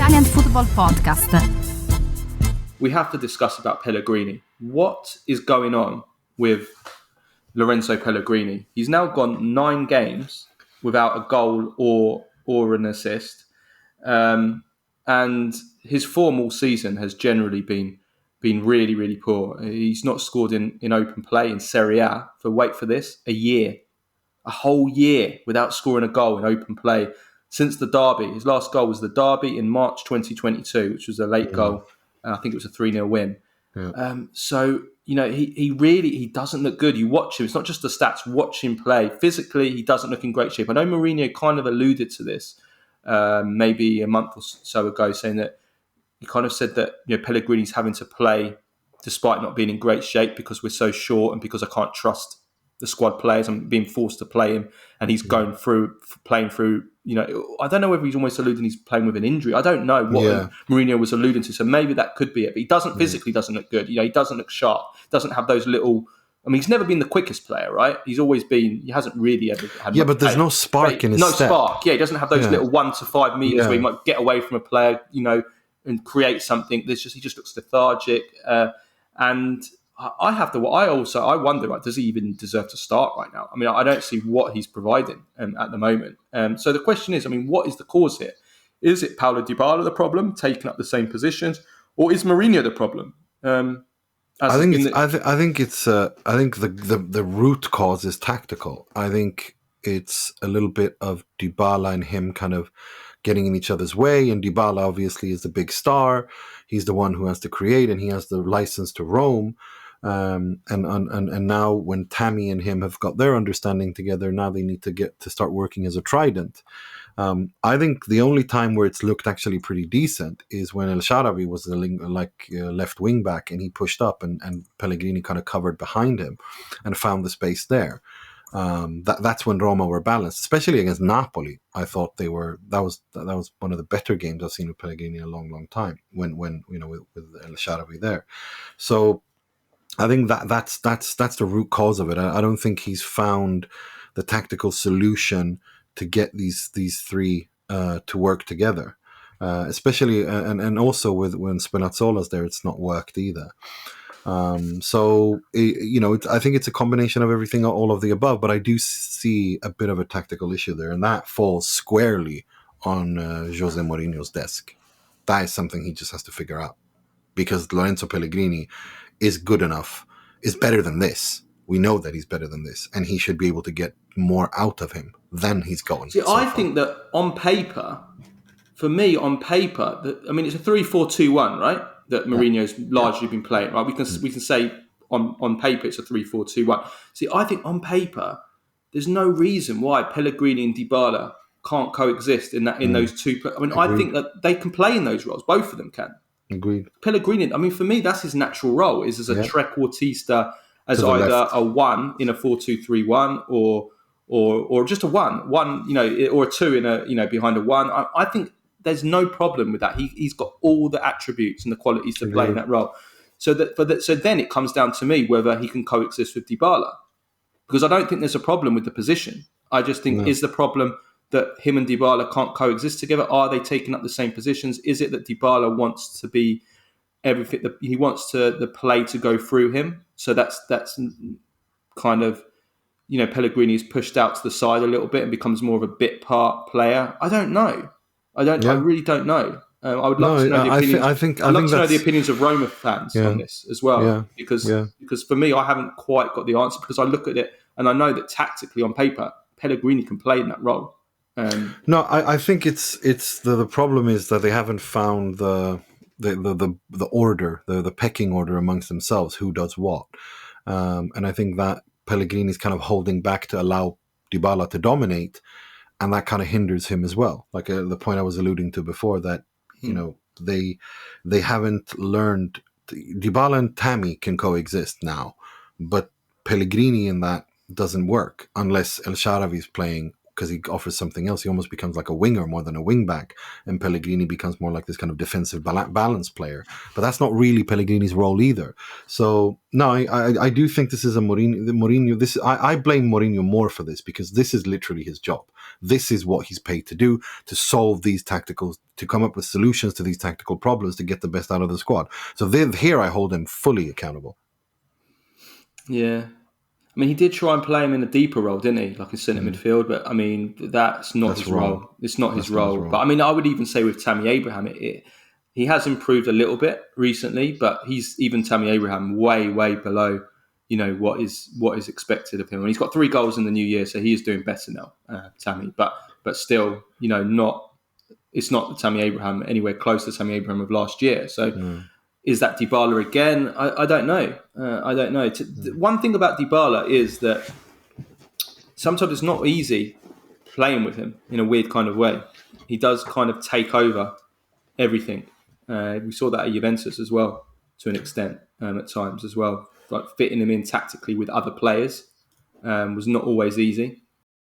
Italian Football Podcast. We have to discuss about Pellegrini. What is going on with Lorenzo Pellegrini? He's now gone 9 games without a goal or an assist. And his form all season has generally been really, really poor. He's not scored in open play in Serie A for, wait for this, a whole year without scoring a goal in open play since the derby. His last goal was the derby in March 2022, which was a late goal. I think it was a 3-0 win. Yeah. So, he doesn't look good. You watch him. It's not just the stats. Watch him play. Physically, he doesn't look in great shape. I know Mourinho kind of alluded to this maybe a month or so ago, saying that he kind of said that Pellegrini's having to play despite not being in great shape because we're so short and because I can't trust the squad players. I'm being forced to play him, and he's playing through. I don't know whether he's almost alluding he's playing with an injury. I don't know what Mourinho was alluding to. So maybe that could be it. But he doesn't physically doesn't look good. He doesn't look sharp. Doesn't have those little. I mean, he's never been the quickest player, right? He's always been. He hasn't really ever had. Yeah, but there's no spark in his step. No spark. Yeah, he doesn't have those little 1 to 5 meters where he might get away from a player, and create something. He just looks lethargic. And I wonder, does he even deserve to start right now? I mean, I don't see what he's providing at the moment. So the question is, what is the cause here? Is it Paulo Dybala the problem, taking up the same positions, or is Mourinho the problem? I think the root cause is tactical. I think it's a little bit of Dybala and him kind of getting in each other's way, and Dybala obviously is the big star. He's the one who has to create, and he has the license to roam. And now when Tammy and him have got their understanding together, now they need to get to start working as a trident. I think the only time where it's looked actually pretty decent is when El Shaarawy was left wing back, and he pushed up, and Pellegrini kind of covered behind him and found the space there. That's when Roma were balanced, especially against Napoli. I thought they were. That was one of the better games I've seen with Pellegrini in a long, long time. When with El Shaarawy there, so I think that's the root cause of it. I don't think he's found the tactical solution to get these three to work together, especially and also when Spinazzola's there, it's not worked either. I think it's a combination of everything, all of the above, but I do see a bit of a tactical issue there, and that falls squarely on José Mourinho's desk. That is something he just has to figure out, because Lorenzo Pellegrini is good enough, is better than this. We know that he's better than this, and he should be able to get more out of him than he's gotten. See, I think that on paper, it's a 3-4-2-1, right? That Mourinho's largely been playing, right? We can say on paper it's a 3-4-2-1. See, I think on paper there's no reason why Pellegrini and Dybala can't coexist in those two. Agreed. I think that they can play in those roles. Both of them can. Agreed. Pellegrini, for me, that's his natural role, is as a trequartista, as either left. A 1 in a 4-2-3-1 or just a 1, or a 2 in a behind a 1. I think there's no problem with that. He's got all the attributes and the qualities to play in that role. So then it comes down to me whether he can coexist with Dybala, because I don't think there's a problem with the position. I just think is the problem that him and Dybala can't coexist together? Are they taking up the same positions? Is it that Dybala wants to be everything? He wants the play to go through him. So that's kind of, Pellegrini is pushed out to the side a little bit and becomes more of a bit part player. I don't know. I really don't know. I would love to know the opinions. I'd love to know the opinions of Roma fans on this as well, because for me, I haven't quite got the answer, because I look at it and I know that tactically on paper, Pellegrini can play in that role. I think it's the problem is that they haven't found the order, the pecking order amongst themselves, who does what, and I think that Pellegrini is kind of holding back to allow Dybala to dominate, and that kind of hinders him as well. Like the point I was alluding to before, that they haven't learned. Dybala and Tammy can coexist now, but Pellegrini in that doesn't work unless El Shaarawy is playing because he offers something else. He almost becomes like a winger more than a wing back, and Pellegrini becomes more like this kind of defensive balance player. But that's not really Pellegrini's role either. So no, I do think this is a Mourinho. I blame Mourinho more for this, because this is literally his job. This is what he's paid to do, to solve these tactical, to come up with solutions to these tactical problems, to get the best out of the squad. So here I hold him fully accountable. Yeah. I mean, he did try and play him in a deeper role, didn't he? Like a centre midfield, but I mean, that's not his role. It's not his role. But I mean, I would even say with Tammy Abraham, he has improved a little bit recently, but he's even Tammy Abraham way below, what is expected of him. And he's got 3 goals in the new year, so he is doing better now, Tammy. But still, it's not Tammy Abraham anywhere close to Tammy Abraham of last year. So. Is that Dybala again? I don't know. I don't know. One thing about Dybala is that sometimes it's not easy playing with him in a weird kind of way. He does kind of take over everything. We saw that at Juventus as well, to an extent, at times as well. Like fitting him in tactically with other players was not always easy.